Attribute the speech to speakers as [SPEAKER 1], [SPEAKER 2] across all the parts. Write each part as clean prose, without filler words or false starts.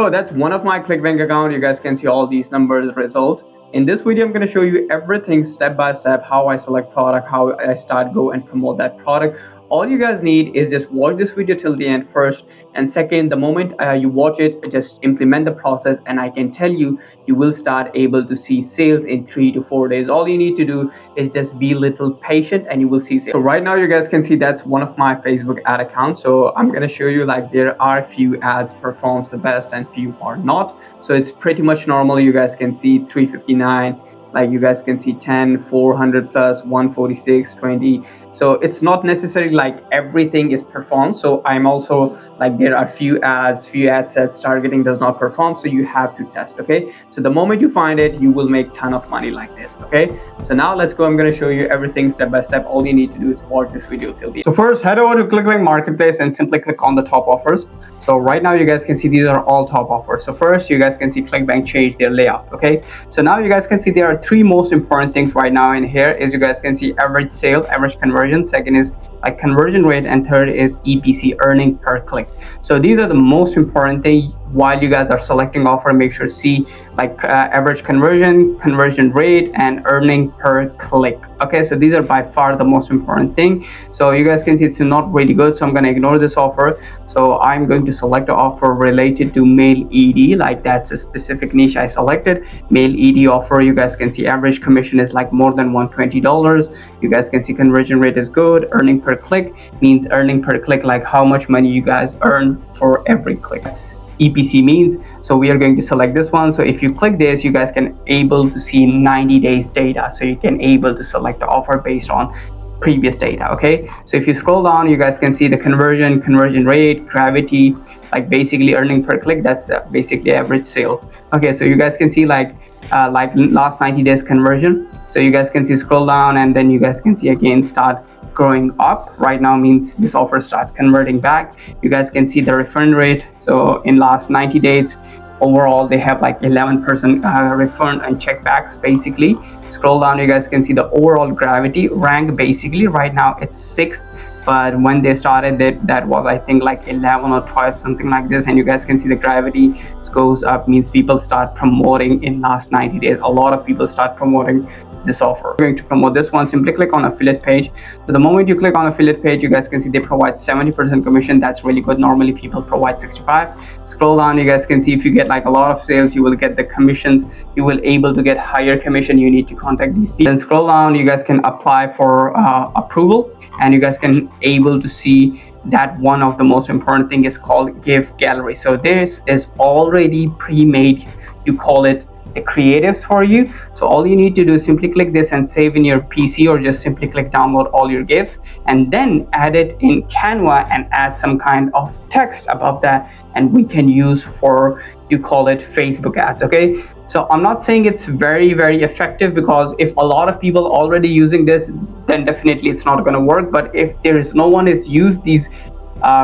[SPEAKER 1] So that's one of my ClickBank account. You guys can see all these numbers, results. In this video, I'm going to show you everything step by step, how I select product, how I start, go and promote that product. All you guys need is just watch this video till the end first, and second, the moment you watch it, just implement the process, and I can tell you, you will start able to see sales in 3 to 4 days. All you need to do is just be a little patient and you will see sales. So right now you guys can see that's one of my Facebook ad accounts. So I'm going to show you, like, there are few ads performs the best and few are not. So it's pretty much normal. You guys can see 359, like you guys can see 10, 400 plus, 146, 20. So it's not necessarily like everything is performed. So I'm also like, there are few ad sets targeting does not perform, so you have to test. Okay, so the moment you find it, you will make ton of money like this. Okay, so now let's go. I'm going to show you everything step by step. All you need to do is watch this video till the end. So first, head over to ClickBank Marketplace and simply click on the top offers. So right now you guys can see these are all top offers. So first, you guys can see ClickBank change their layout. Okay, so now you guys can see there are three most important things right now in here. Is you guys can see average sale, average conversion, second is like conversion rate, and third is EPC, earning per click. So these are the most important thing while you guys are selecting offer. Make sure to see like average conversion rate, and earning per click. Okay, so these are by far the most important thing. So you guys can see it's not really good, so I'm going to ignore this offer. So I'm going to select an offer related to mail ED, like that's a specific niche I selected. Mail ED offer, you guys can see average commission is like more than $120. You guys can see conversion rate is good. Earning per click means earning per click, like how much money you guys earn for every click. That's EPC means. So we are going to select this one. So if you click this, you guys can able to see 90 days data. So you can able to select the offer based on previous data. Okay, so if you scroll down, you guys can see the conversion rate, gravity, like basically earning per click, that's basically average sale. Okay, so you guys can see like last 90 days conversion. So you guys can see scroll down, and then you guys can see again start growing up. Right now means this offer starts converting back. You guys can see the refund rate. So in last 90 days overall, they have like 11% refund and checkbacks. Basically scroll down, you guys can see the overall gravity rank. Basically right now it's 6th, but when they started that was I think like 11 or 12, something like this. And you guys can see the gravity goes up, means people start promoting in last 90 days. A lot of people start promoting this offer. We're going to promote this one. Simply click on affiliate page. So the moment you click on affiliate page, you guys can see they provide 70% commission. That's really good. Normally people provide 65. Scroll down, you guys can see if you get like a lot of sales, you will get the commissions. You will able to get higher commission. You need to contact these people. Then scroll down, you guys can apply for approval, and you guys can able to see that one of the most important thing is called gift gallery. So this is already pre-made, you call it the creatives for you. So all you need to do is simply click this and save in your PC, or just simply click download all your gifts and then add it in Canva and add some kind of text above that, and we can use for, you call it Facebook ads. Okay, so I'm not saying it's very effective, because if a lot of people already using this, then definitely it's not going to work. But if there is no one is used these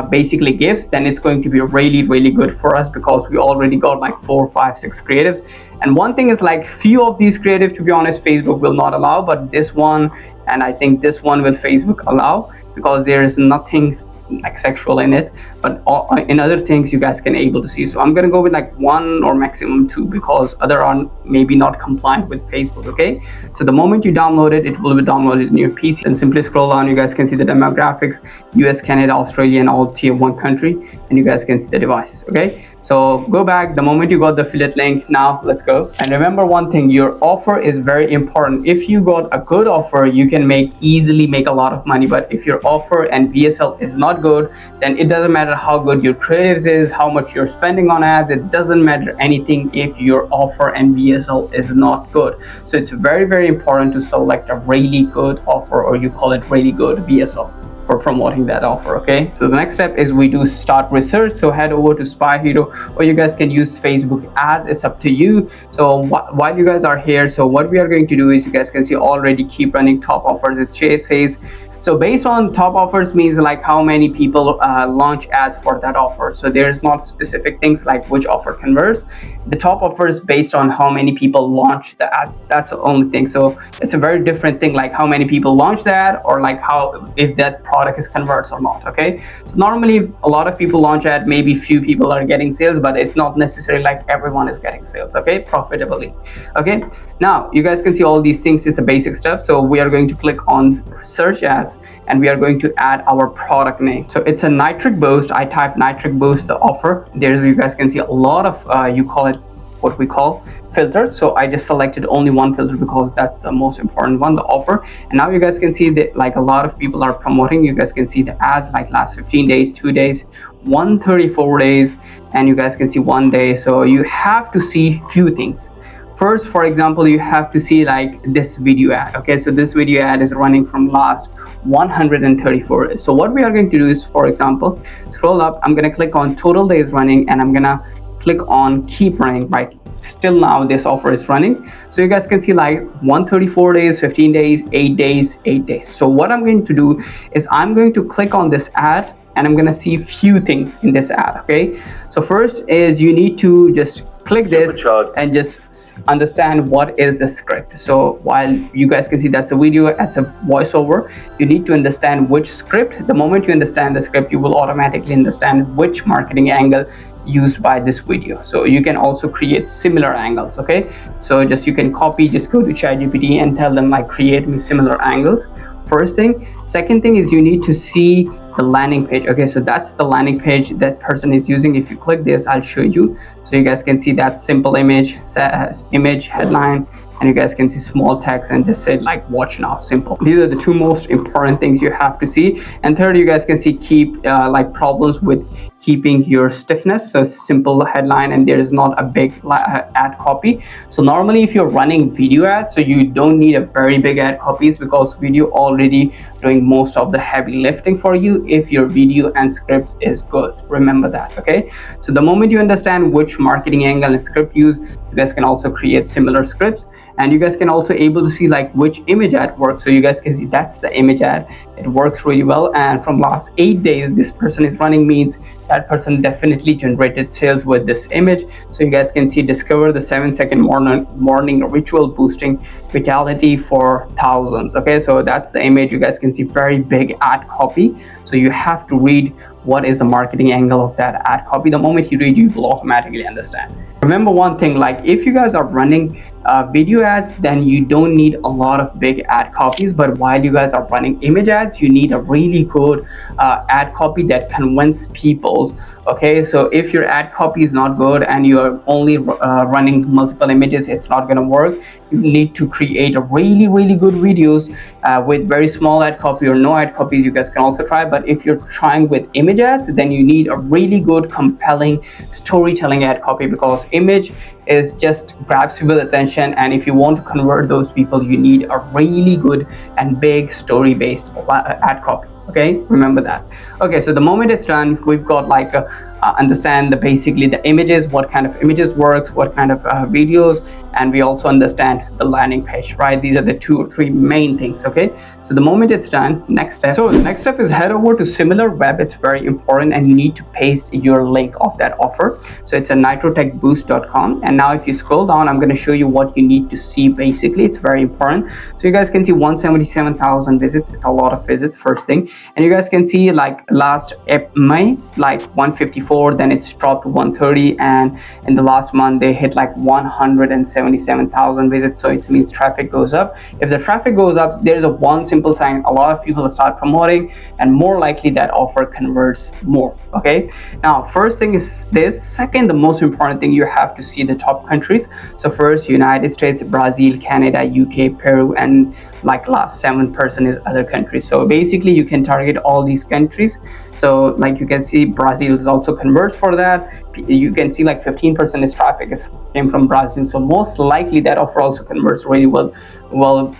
[SPEAKER 1] basically gifts, then it's going to be really good for us, because we already got like 4, 5, 6 creatives. And one thing is like few of these creatives, to be honest, Facebook will not allow, but this one, and I think this one will Facebook allow, because there is nothing like sexual in it, but in other things you guys can able to see. So I'm gonna go with like 1 or maximum 2, because other are maybe not compliant with Facebook. Okay, so the moment you download it, it will be downloaded in your PC. And simply scroll down, you guys can see the demographics: US, Canada, Australia, and all tier 1 country, and you guys can see the devices. Okay, so go back the moment you got the affiliate link. Now let's go. And remember one thing, your offer is very important. If you got a good offer, you can easily make a lot of money. But if your offer and VSL is not good, then it doesn't matter how good your creatives is, how much you're spending on ads. It doesn't matter anything if your offer and VSL is not good. So it's very important to select a really good offer, or you call it really good VSL, for promoting that offer. Okay, so the next step is we do start research. So head over to Spy Hero, or you guys can use Facebook ads, it's up to you. So while you guys are here, so what we are going to do is, you guys can see already keep running top offers. It says So based on top offers means like how many people launch ads for that offer. So there's not specific things like which offer converts. The top offer is based on how many people launch the ads. That's the only thing. So it's a very different thing, like how many people launch that, or like how, if that product is converts or not. Okay, so normally if a lot of people launch ad, maybe few people are getting sales, but it's not necessarily like everyone is getting sales, okay, profitably. Okay, now you guys can see all these things is the basic stuff. So we are going to click on search ads and we are going to add our product name. So it's a nitric boost. I type nitric boost, the offer. There's, you guys can see a lot of you call it what we call filters. So I just selected only one filter because that's the most important one, the offer. And now you guys can see that like a lot of people are promoting. You guys can see the ads like last 15 days, 2 days, 134 days, and you guys can see 1 day. So you have to see few things. First, for example, you have to see like this video ad. Okay, so this video ad is running from last 134 days. So what we are going to do is, for example, scroll up, I'm gonna click on total days running and I'm gonna click on keep running. Right, still now this offer is running. So you guys can see like 134 days, 15 days, 8 days, 8 days. So what I'm going to do is I'm going to click on this ad and I'm gonna see few things in this ad. Okay, so first is you need to just click this and just understand what is the script. So while you guys can see that's the video as a voiceover, you need to understand which script. The moment you understand the script, you will automatically understand which marketing angle used by this video. So you can also create similar angles. Okay, so just you can copy, just go to ChatGPT and tell them like create me similar angles. First thing. Second thing is you need to see the landing page. Okay, so that's the landing page that person is using. If you click this, I'll show you. So you guys can see that simple image, image headline, and you guys can see small text and just say like watch now, simple. These are the two most important things you have to see. And third, you guys can see keep like problems with keeping your stiffness. So simple headline and there is not a big ad copy. So normally if you're running video ads, so you don't need a very big ad copies because video already doing most of the heavy lifting for you if your video and scripts is good. Remember that. Okay, so the moment you understand which marketing angle and script use, you guys can also create similar scripts. And you guys can also able to see like which image ad works. So you guys can see that's the image ad. It works really well, and from last 8 days this person is running means that person definitely generated sales with this image. So you guys can see discover the 7-second morning ritual boosting vitality for thousands. Okay, so that's the image. You guys can see very big ad copy. So you have to read what is the marketing angle of that ad copy. The moment you read, you will automatically understand. Remember one thing, like if you guys are running video ads, then you don't need a lot of big ad copies. But while you guys are running image ads, you need a really good ad copy that convinces people. Okay, so if your ad copy is not good and you are only running multiple images, it's not gonna work. You need to create a really good videos with very small ad copy or no ad copies. You guys can also try, but if you're trying with image ads, then you need a really good compelling storytelling ad copy, because image is just grabs people's attention, and if you want to convert those people, you need a really good and big story based ad copy. Okay, remember that. Okay, so the moment it's done, we've got like understand the basically the images, what kind of images works, what kind of videos, and we also understand the landing page, right? These are the 2 or 3 main things. Okay, so the moment it's done, next step. So the next step is head over to similar web. It's very important, and you need to paste your link of that offer. So it's a nitrotechboost.com, and now if you scroll down, I'm going to show you what you need to see. Basically, it's very important. So you guys can see 177,000 visits. It's a lot of visits, first thing. And you guys can see like last May, like 154, then it's dropped to 130, and in the last month they hit like 177,000 visits. So it means traffic goes up. If the traffic goes up, there's a one simple sign: a lot of people start promoting, and more likely that offer converts more. Okay, now first thing is this. Second, the most important thing, you have to see the top countries. So first, United States, Brazil, Canada, UK, Peru, and like last 7% is other countries. So basically you can target all these countries. So like you can see Brazil is also converts for that. You can see like 15% is traffic came from Brazil, so most likely that offer also converts really well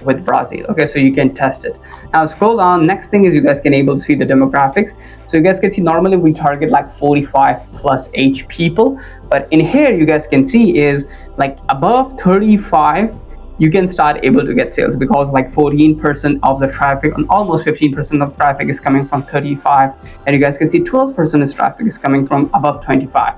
[SPEAKER 1] with Brazil. Okay, so you can test it. Now scroll down. Next thing is you guys can able to see the demographics. So you guys can see normally we target like 45 plus age people, but in here you guys can see is like above 35 you can start able to get sales, because like 14% of the traffic and almost 15% of traffic is coming from 35, and you guys can see 12% of traffic is coming from above 25.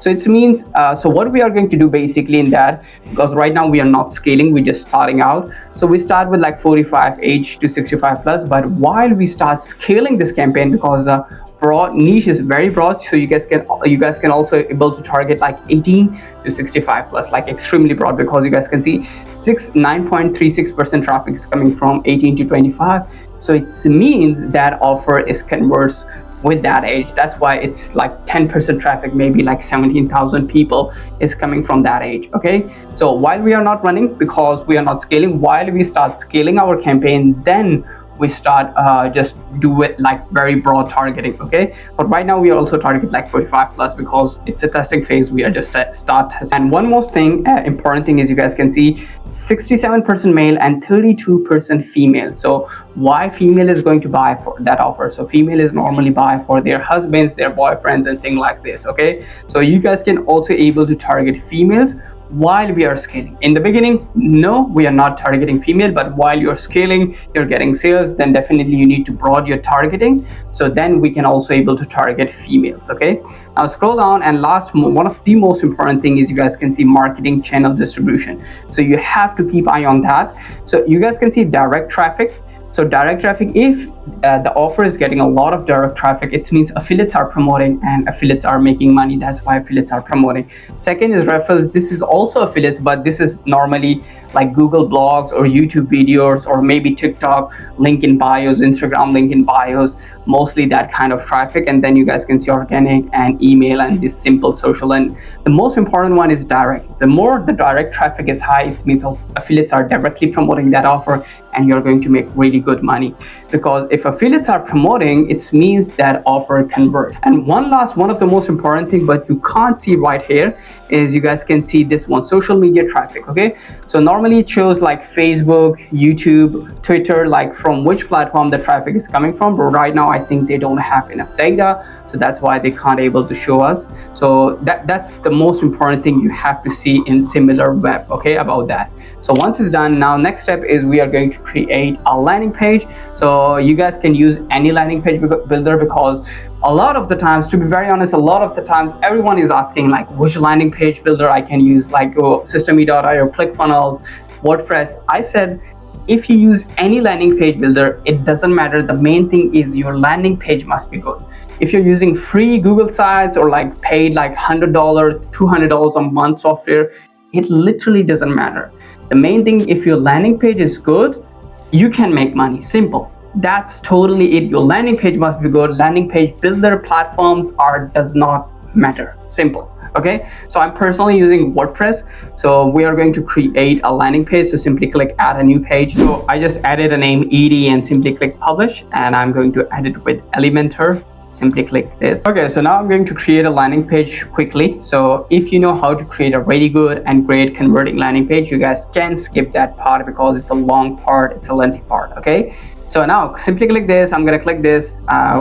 [SPEAKER 1] So it means, so what we are going to do basically in that, because right now we are not scaling, we're just starting out. So we start with like 45 age to 65 plus, but while we start scaling this campaign, because the broad niche is very broad, so you guys can also able to target like 18 to 65 plus, like extremely broad, because you guys can see 9.36% traffic is coming from 18 to 25. So it means that offer is converts with that age. That's why it's like 10% traffic, maybe like 17,000 people is coming from that age. Okay, so while we are not running, because we are not scaling, while we start scaling our campaign, then we start just do it like very broad targeting. Okay, but right now we also target like 45 plus, because it's a testing phase. We are just start. And one more thing, important thing is, you guys can see 67% male and 32% female. So why female is going to buy for that offer? So female is normally buy for their husbands, their boyfriends, and things like this. Okay, so you guys can also able to target females while we are scaling. In the beginning, no, we are not targeting female, but while you're scaling, you're getting sales, then definitely you need to broaden your targeting. So then we can also able to target females. Okay, now scroll down, and last, one of the most important thing is, you guys can see marketing channel distribution. So you have to keep eye on that. So you guys can see direct traffic. So direct traffic, if the offer is getting a lot of direct traffic, it means affiliates are promoting and affiliates are making money. That's why affiliates are promoting. Second is referrals. This is also affiliates, but this is normally like Google blogs or YouTube videos, or maybe TikTok link in bios, Instagram link in bios, mostly that kind of traffic. And then you guys can see organic and email and this simple social. And the most important one is direct. The more the direct traffic is high, it means affiliates are directly promoting that offer, and you're going to make really good money. Because if affiliates are promoting, it means that offer convert. And one of the most important thing, but you can't see right here, is you guys can see this one, social media traffic. Okay, so normally it shows like Facebook, YouTube, Twitter, like from which platform the traffic is coming from, but right now I think they don't have enough data, so that's why they can't able to show us. So that's the most important thing you have to see in similar web. Okay, about that. So once it's done, now next step is we are going to create a landing page. So you guys can use any landing page builder, because a lot of the times, to be very honest, a lot of the times everyone is asking like which landing page builder I can use, like Systeme.io, ClickFunnels, WordPress. I said, if you use any landing page builder, it doesn't matter. The main thing is your landing page must be good. If you're using free Google sites or like paid like $100, $200 a month software, it literally doesn't matter. The main thing, if your landing page is good, you can make money. Simple. That's totally it. Your landing page must be good. Landing page builder platforms does not matter. Simple. Okay, so I'm personally using WordPress. So we are going to create a landing page. So simply click add a new page. So I just added a name ED and simply click publish, and I'm going to add it with Elementor. Simply click this. Okay, so now I'm going to create a landing page quickly. So if you know how to create a really good and great converting landing page, you guys can skip that part, because it's a long part, it's a lengthy part. Okay, so now simply click this. I'm going to click this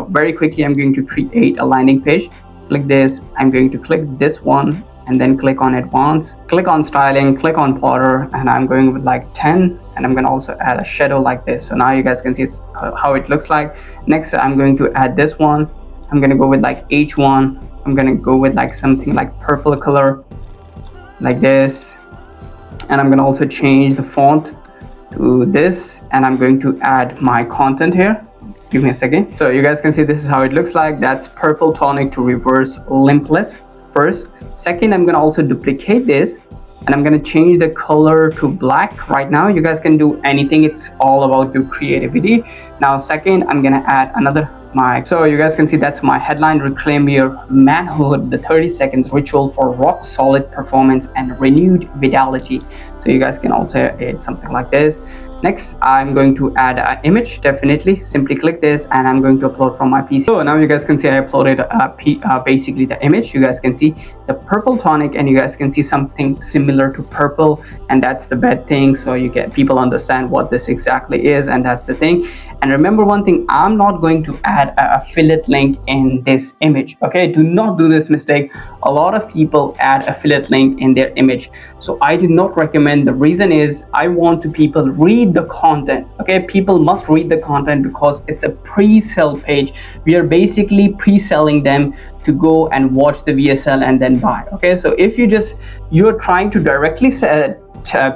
[SPEAKER 1] very quickly. I'm going to create a landing page. Click this. I'm going to click this one, and then click on advanced, click on styling, click on Potter, and I'm going with like 10, and I'm going to also add a shadow like this. So now you guys can see how it looks like. Next, I'm going to add this one. I'm going to go with like H1. I'm going to go with like something like purple color like this, and I'm going to also change the font to this, and I'm going to add my content here. Give me a second. So you guys can see this is how it looks like. That's purple tonic to reverse limitless first. Second, I'm going to also duplicate this, and I'm going to change the color to black. Right now you guys can do anything. It's all about your creativity. Now second, I'm going to add another so you guys can see that's my headline: reclaim your manhood, the 30 seconds ritual for rock solid performance and renewed vitality. So you guys can also add something like this. Next, I'm going to add an image. Definitely simply click this, and I'm going to upload from my PC. So now you guys can see I uploaded basically the image. You guys can see the purple tonic, and you guys can see something similar to purple, and that's the bad thing. So you get people understand what this exactly is, and that's the thing. And remember one thing, I'm not going to add an affiliate link in this image. Okay, do not do this mistake. A lot of people add affiliate link in their image, so I do not recommend. The reason is I want to people read the content. Okay, people must read the content because it's a pre-sale page. We are basically pre-selling them to go and watch the VSL and then buy. Okay, so if you're trying to directly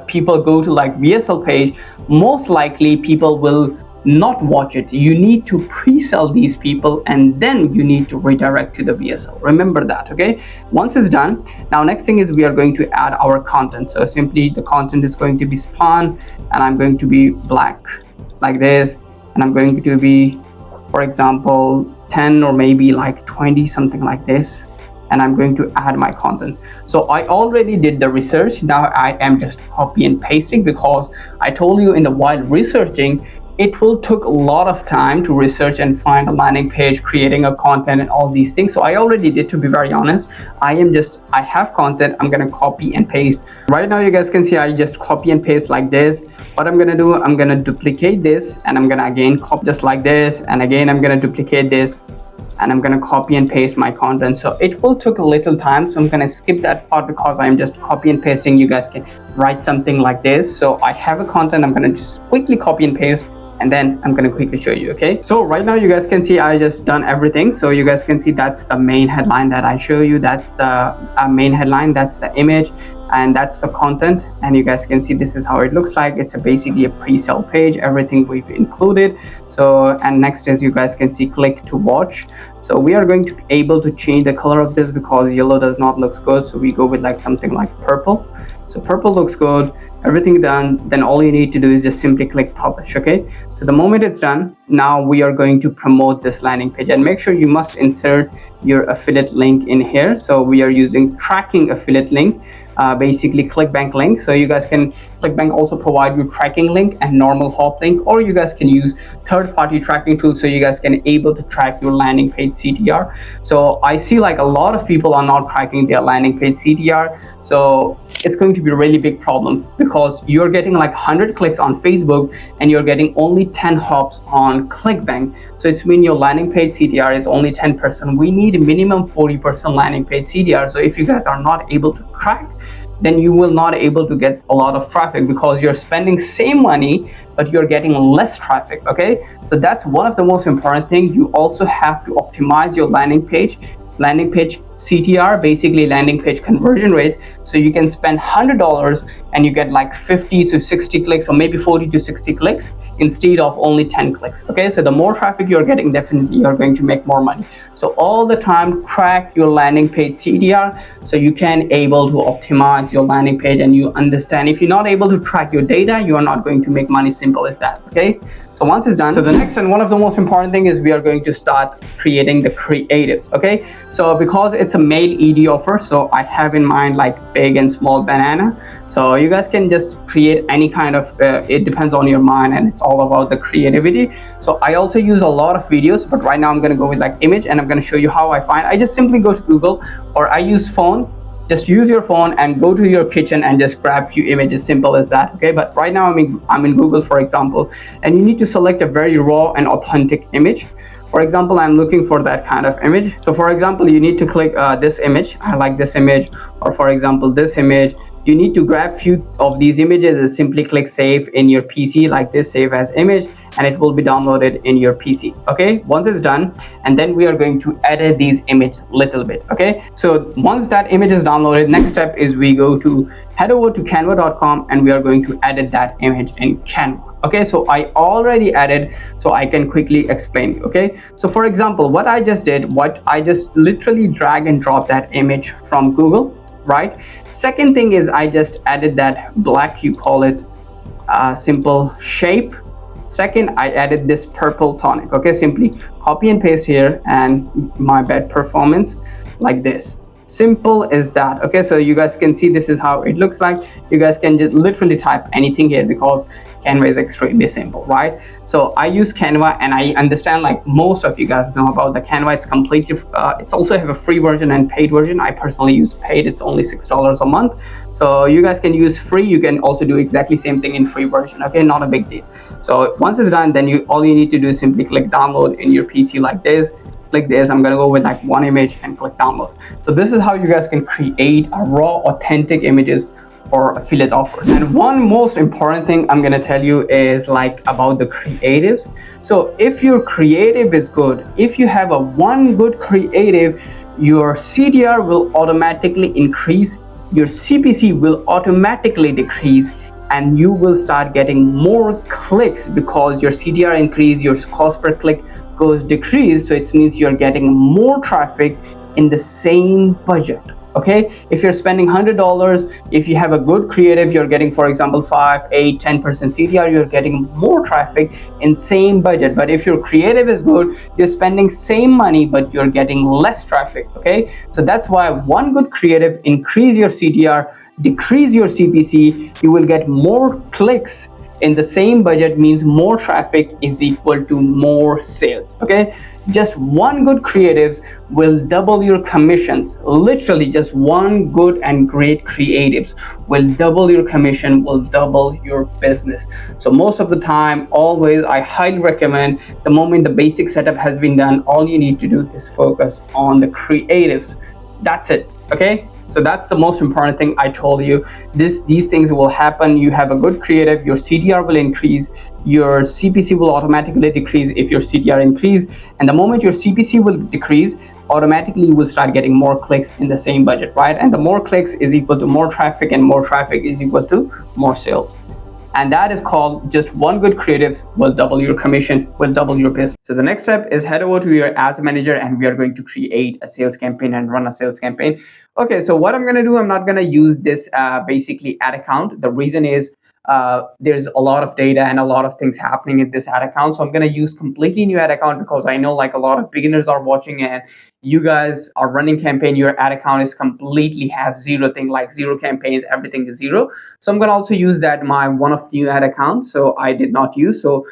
[SPEAKER 1] people go to like VSL page, most likely people will not watch it. You need to pre-sell these people and then you need to redirect to the VSL. Remember that. Okay, once it's done, now next thing is we are going to add our content. So simply the content is going to be spawn, and I'm going to be black like this, and I'm going to be, for example, 10 or maybe like 20, something like this, and I'm going to add my content. So I already did the research. Now I am just copy and pasting, because I told you in the while researching, it will took a lot of time to research and find a landing page, creating a content and all these things. So I already did, to be very honest. I have content, I'm gonna copy and paste. Right now you guys can see I just copy and paste like this. What I'm gonna do, I'm gonna duplicate this, and I'm gonna again copy just like this, and again I'm gonna duplicate this, and I'm gonna copy and paste my content. So it will take a little time, so I'm gonna skip that part because I'm just copy and pasting. You guys can write something like this. So I have a content, I'm gonna just quickly copy and paste, and then I'm gonna quickly show you. Okay, so right now you guys can see I just done everything. So you guys can see that's the main headline that I show you. That's the main headline, that's the image, and that's the content. And you guys can see this is how it looks like. It's basically a pre-sale page, everything we've included. So, and next is you guys can see click to watch. So we are going to able to change the color of this because yellow does not look good, so we go with like something like purple. So purple looks good. Everything done, then all you need to do is just simply click publish. Okay, so the moment it's done, now we are going to promote this landing page, and make sure you must insert your affiliate link in here. So we are using tracking affiliate link, basically ClickBank link. So you guys can, ClickBank also provide you tracking link and normal hop link, or you guys can use third-party tracking tools, so you guys can able to track your landing page CTR. So I see like a lot of people are not tracking their landing page CTR, so it's going to be a really big problem, because you're getting like 100 clicks on Facebook and you're getting only 10 hops on ClickBank. So it's mean your landing page CTR is only 10%. We need a minimum 40% landing page CTR. So if you guys are not able to track, then you will not able to get a lot of traffic, because you're spending same money but you're getting less traffic. Okay, so that's one of the most important things. You also have to optimize your landing page CTR, basically landing page conversion rate. So you can spend $100 and you get like 50 to 60 clicks, or maybe 40 to 60 clicks instead of only 10 clicks. Okay, so the more traffic you're getting, definitely you're going to make more money. So all the time track your landing page CTR, so you can able to optimize your landing page. And you understand, if you're not able to track your data, you are not going to make money. Simple as that. Okay, so once it's done, so the next and one of the most important thing is we are going to start creating the creatives. Okay, so because it's a mail ED offer, so I have in mind like big and small banana. So you guys can just create any kind of it depends on your mind, and it's all about the creativity. So I also use a lot of videos, but right now I'm going to go with like image, and I'm going to show you how I just simply go to Google, or I use phone. Just use your phone and go to your kitchen and just grab few images. Simple as that. Okay, but right now I'm in Google, for example, and you need to select a very raw and authentic image. For example, I'm looking for that kind of image. So for example, you need to click this image. I like this image. Or for example, this image. You need to grab few of these images and simply click save in your PC like this, save as image, and it will be downloaded in your PC. Okay, once it's done, and then we are going to edit these images little bit. Okay, so once that image is downloaded, next step is we go to head over to canva.com, and we are going to edit that image in Canva. Okay, so I already added, so I can quickly explain you. Okay, so for example, what I just literally drag and drop that image from Google, right? Second thing is I just added that black, you call it simple shape. Second, I added this purple tonic. Okay, simply copy and paste here, and my bed performance like this. Simple as that. Okay, so you guys can see this is how it looks like. You guys can just literally type anything here because Canva is extremely simple, right? So I use Canva, and I understand like most of you guys know about the Canva. It's completely it's also have a free version and paid version. I personally use paid. It's only $6 a month. So you guys can use free. You can also do exactly same thing in free version. Okay, not a big deal. So once it's done, then all you need to do is simply click download in your PC like this. Click this. I'm gonna go with like one image and click download. So this is how you guys can create a raw authentic images for affiliate offers. And one most important thing I'm gonna tell you is like about the creatives. So if your creative is good, if you have a one good creative, your CTR will automatically increase, your CPC will automatically decrease, and you will start getting more clicks because your CTR increase, your cost per click goes decrease. So it means you're getting more traffic in the same budget. Okay, if you're spending $100, if you have a good creative, you're getting, for example, 5, 8, 10% CTR, you're getting more traffic in same budget. But if your creative is good, you're spending same money but you're getting less traffic. Okay, so that's why one good creative increase your CTR, decrease your CPC, you will get more clicks in the same budget, means more traffic is equal to more sales. Okay, just one good creatives will double your commissions. Literally just one good and great creatives will double your commission, will double your business. So most of the time, always, I highly recommend, the moment the basic setup has been done, all you need to do is focus on the creatives. That's it. Okay, so that's the most important thing I told you. These things will happen. You have a good creative, your CTR will increase, your CPC will automatically decrease if your CTR increase, and the moment your CPC will decrease, automatically you will start getting more clicks in the same budget, right? And the more clicks is equal to more traffic, and more traffic is equal to more sales. And that is called just one good creatives will double your commission, will double your business. So the next step is head over to your ads manager, and we are going to create a sales campaign and run a sales campaign. Okay, so what I'm going to do, I'm not going to use this basically ad account. The reason is there's a lot of data and a lot of things happening in this ad account. So I'm going to use completely new ad account because I know like a lot of beginners are watching, and you guys are running campaign, your ad account is completely have zero thing, like zero campaigns, everything is zero. So I'm going to also use that my one of new ad account, so I did not use. So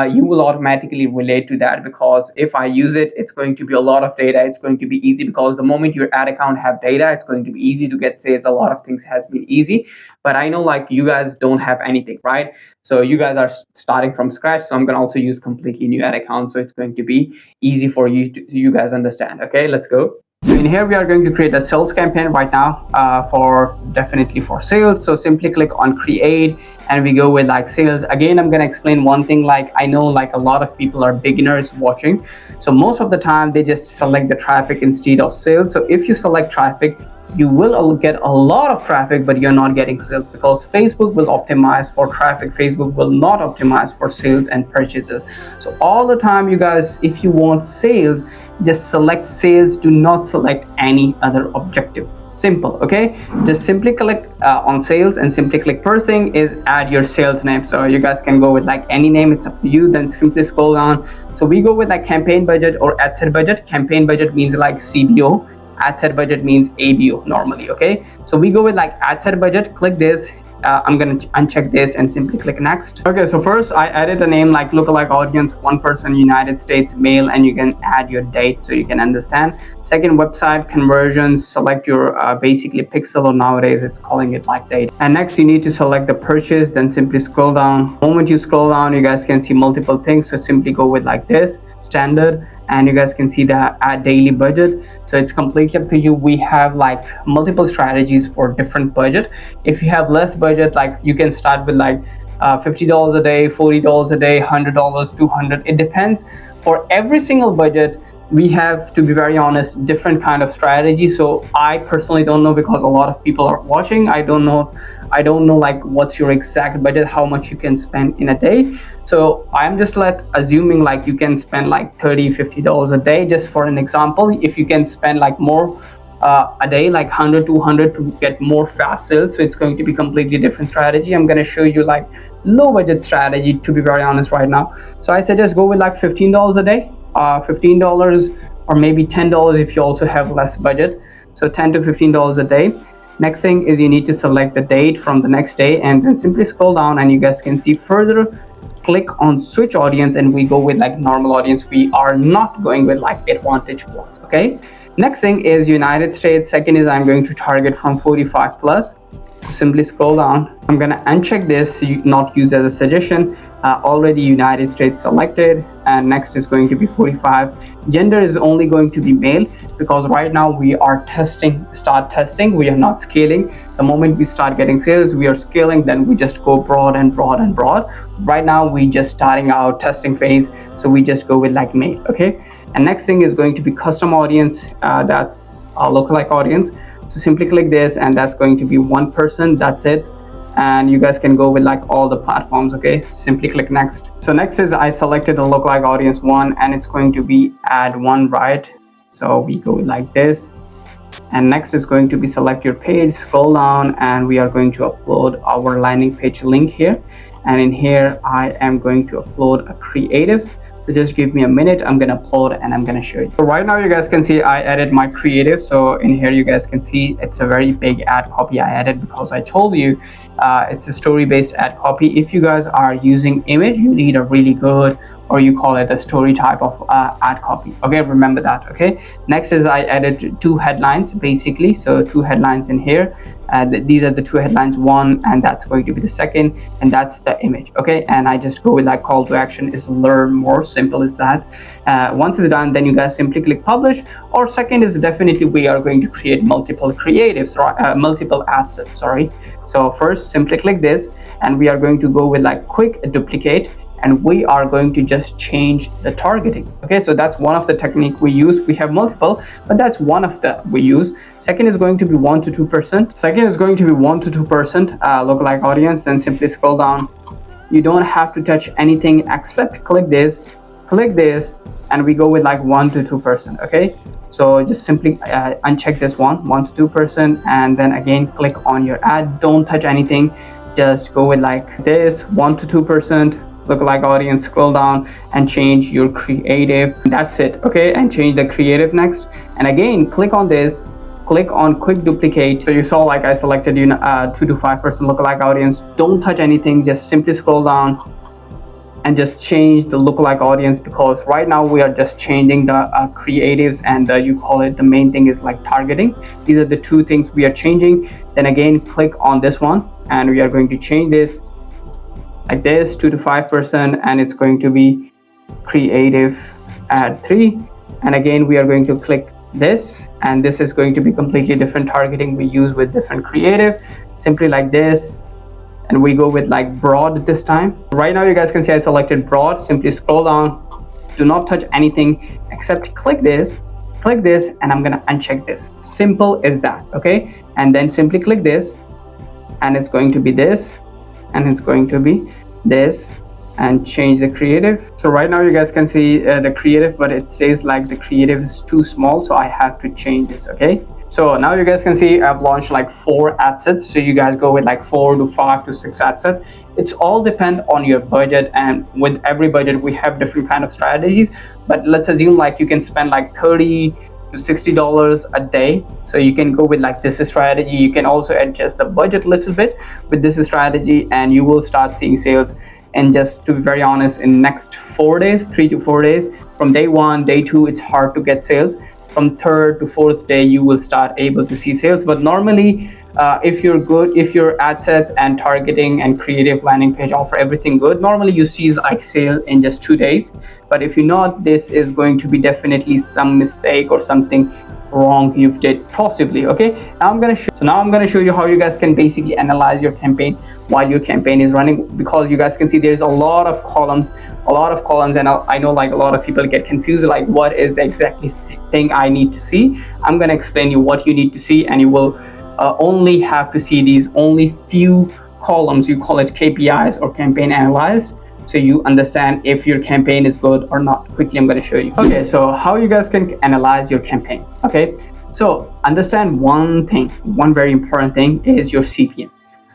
[SPEAKER 1] you will automatically relate to that, because if I use it, it's going to be a lot of data. It's going to be easy because the moment your ad account have data, it's going to be easy to get sales. A lot of things has been easy, but I know like you guys don't have anything, right? So you guys are starting from scratch. So I'm going to also use completely new ad account. So it's going to be easy for you guys understand. Okay, let's go. So in here, we are going to create a sales campaign right now for definitely for sales. So simply click on create, and we go with like sales. Again, I'm going to explain one thing. Like I know like a lot of people are beginners watching. So most of the time they just select the traffic instead of sales. So if you select traffic, you will get a lot of traffic, but you're not getting sales, because Facebook will optimize for traffic. Facebook will not optimize for sales and purchases. So all the time, you guys, if you want sales, just select sales. Do not select any other objective. Simple. Okay, just simply click on sales, and simply click. First thing is add your sales name. So you guys can go with like any name, it's up to you. Then simply scroll down. So we go with like campaign budget or ad set budget. Campaign budget means like CBO. Ad set budget means ABO normally. Okay, so we go with like ad set budget. Click this. I'm gonna uncheck this and simply click next. Okay, so first I added a name like lookalike audience, one person, United States, male, and you can add your date so you can understand. Second, website conversions, select your basically pixel, or nowadays it's calling it like date. And next you need to select the purchase, then simply scroll down. The moment you scroll down, you guys can see multiple things, so simply go with like this standard, and you guys can see the ad daily budget. So it's completely up to you. We have like multiple strategies for different budget. If you have less budget, like you can start with like $50 a day, $40 a day, $100, $200. It depends. For every single budget, we have, to be very honest, different kind of strategy. So I personally don't know, because a lot of people are watching. I don't know like what's your exact budget, how much you can spend in a day. So I'm just like assuming like you can spend like $30-$50 a day, just for an example. If you can spend like more a day, like 100-200, to get more fast sales, so it's going to be completely different strategy. I'm going to show you like low budget strategy, to be very honest right now. So I suggest go with like $15 a day, $15 or maybe $10 if you also have less budget. so $10 to $15 a day. Next thing is you need to select the date from the next day, and then simply scroll down and you guys can see further, click on switch audience, and we go with like normal audience. We are not going with like Advantage Plus. Okay, next thing is United States. Second is I'm going to target from 45 plus. So simply scroll down. I'm gonna uncheck this, not use as a suggestion. Already United States selected, and next is going to be 45. Gender is only going to be male, because right now we are start testing. We are not scaling. The moment we start getting sales, we are scaling, then we just go broad and broad and broad. Right now we just starting our testing phase, so we just go with like male. Okay, and next thing is going to be custom audience. That's a lookalike audience. So simply click this, and that's going to be one person. That's it. And you guys can go with like all the platforms. Okay, simply click next. So next is I selected the lookalike audience one, and it's going to be add one, right? So we go like this, and next is going to be select your page, scroll down, and we are going to upload our landing page link here. And in here I am going to upload a creative. So just give me a minute, I'm gonna upload and I'm gonna show you. So right now you guys can see I added my creative. So in here you guys can see it's a very big ad copy I added, because I told you it's a story based ad copy. If you guys are using image, you need a really good, or you call it a story type of ad copy. Okay, remember that. Okay, next is I added two headlines basically. So two headlines in here. These are the two headlines, one, and that's going to be the second, and that's the image. Okay, and I just go with like call to action is learn more. Simple as that. Once it's done, then you guys simply click publish. Or second is definitely we are going to create multiple creatives, multiple ad sets. Sorry. So first simply click this, and we are going to go with like quick duplicate, and we are going to just change the targeting. Okay, so that's one of the technique we use. We have multiple, but that's one of the we use. Second is going to be 1 to 2%. Second is going to be 1 to 2% lookalike audience. Then simply scroll down. You don't have to touch anything except click this, and we go with like 1 to 2%. Okay, so just simply uncheck this one, 1 to 2%, and then again click on your ad. Don't touch anything, just go with like this, 1 to 2%. Lookalike audience, scroll down and change your creative. That's it. Okay, and change the creative next, and again click on this, click on quick duplicate. So you saw like I selected 2 to 5% lookalike audience. Don't touch anything, just simply scroll down and just change the lookalike audience, because right now we are just changing the creatives, and you call it the main thing is like targeting. These are the two things we are changing. Then again click on this one, and we are going to change this like this, 2 to 5%, and it's going to be creative ad 3. And again we are going to click this, and this is going to be completely different targeting we use with different creative. Simply like this, and we go with like broad this time. Right now you guys can see I selected broad. Simply scroll down, do not touch anything except click this, and I'm gonna uncheck this. Simple as that. Okay, and then simply click this, and it's going to be this, and it's going to be this, and change the creative. So right now you guys can see the creative, but it says like the creative is too small, so I have to change this. Okay, so now you guys can see I've launched like 4 ad sets. So you guys go with like 4 to 5 to 6 ad sets. It's all depend on your budget, and with every budget we have different kind of strategies. But let's assume like you can spend like $30 to $60 a day, so you can go with like this strategy. You can also adjust the budget a little bit with this strategy, and you will start seeing sales. And just to be very honest, in next 4 days, 3 to 4 days, from day 1, day 2, it's hard to get sales. From 3rd to 4th day you will start able to see sales. But normally if you're good, if your ad sets and targeting and creative landing page offer everything good, normally you see like sale in just 2 days. But if you're not, this is going to be definitely some mistake or something wrong you've did possibly. Okay, now I'm gonna show you how you guys can basically analyze your campaign while your campaign is running, because you guys can see there's a lot of columns, and I know like a lot of people get confused like what is the exactly thing I need to see. I'm gonna explain you what you need to see, and you will only have to see these only few columns. You call it KPIs or campaign analyzed, so you understand if your campaign is good or not. Quickly I'm going to show you. Okay, so how you guys can analyze your campaign. Okay, so understand one thing, one very important thing is your CPM.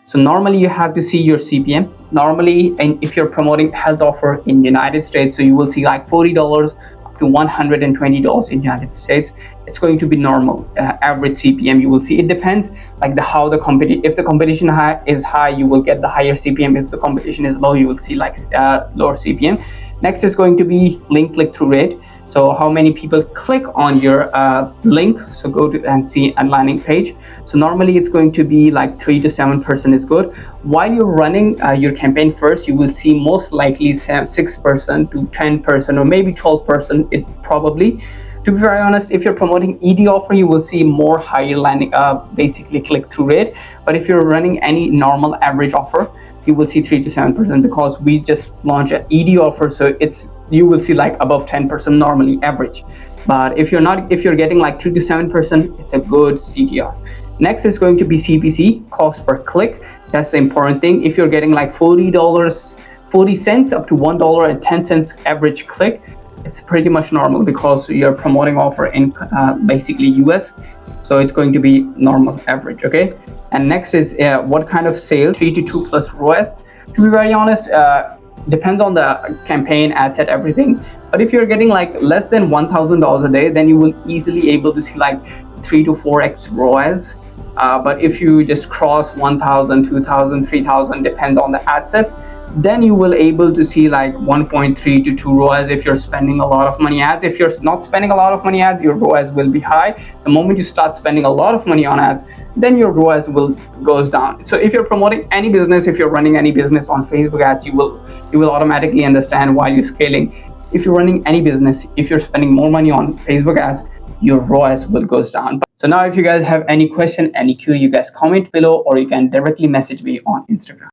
[SPEAKER 1] So normally you have to see your CPM. Normally, and if you're promoting health offer in United States, so you will see like $40 to $120 in United States. It's going to be normal average CPM. You will see it depends like how the if the competition is high, you will get the higher CPM. If the competition is low, you will see like lower CPM. Next is going to be link click-through rate. So how many people click on your link. So go to and see a landing page. So normally it's going to be like 3 to 7% is good. While you're running your campaign first, you will see most likely 6% to 10% or maybe 12%. It probably, to be very honest, if you're promoting ED offer, you will see more higher landing basically click-through rate. But if you're running any normal average offer, you will see 3 to 7% because we just launched an ED offer, so you will see like above 10% normally average. But if you're getting like 3 to 7%, it's a good CTR. Next is going to be CPC, cost per click. That's the important thing. If you're getting like $40 cents up to $1.10 average click, it's pretty much normal because you're promoting offer in basically US, so it's going to be normal average. Okay. And next is what kind of sale, 3 to 2 plus ROAS. To be very honest, depends on the campaign, ad set, everything. But if you're getting like less than $1,000 a day, then you will easily able to see like 3 to 4x ROAS. But if you just cross 1,000, 2,000, 3,000, depends on the ad set, then you will able to see like 1.3 to 2 ROAS if you're spending a lot of money ads. If you're not spending a lot of money ads, your ROAS will be high. The moment you start spending a lot of money on ads, then your ROAS goes down. So if you're promoting any business, if you're running any business on Facebook ads, you will automatically understand while you're scaling. If you're running any business, if you're spending more money on Facebook ads, your ROAS will goes down. So now if you guys have any question, any query, you guys comment below or you can directly message me on Instagram.